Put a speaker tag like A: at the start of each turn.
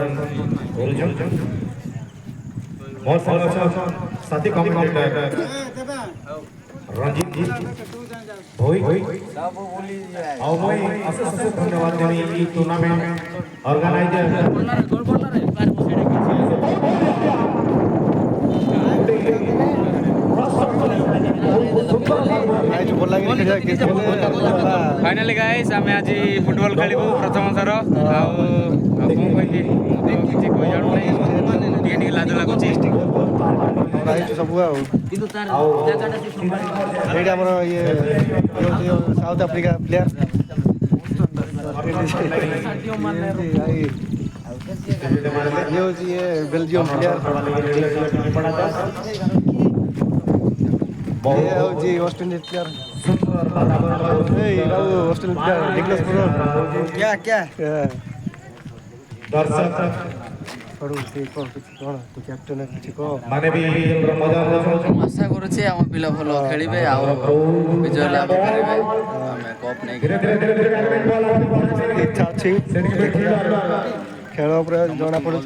A: କରୁଛନ୍ मोर संग साथी कमेंटेटर रंजीत जी होई आओ भाई अशेष अशेष धन्यवाद देनी ई टूर्नामेंट ऑर्गेनाइजर
B: फाइनाली गाइस आम आज फुटबॉल खेलू प्रथम थर किसी कही जाणु नहीं लाज लगुच
C: सब ये साउथ अफ्रीका प्लेयर ये बेल्जियम प्लेयर जी West Indies player West Indies player Nicholas Pooran क्या क्या
A: दर्शक
C: कैप्टन
A: माने भी मजा
D: आशा करुचे आम पिला भल खेलिबे आ विजय लाभ करेंगे आमे कप नहीं
C: इच्छा अच्छी खेल जना पड़े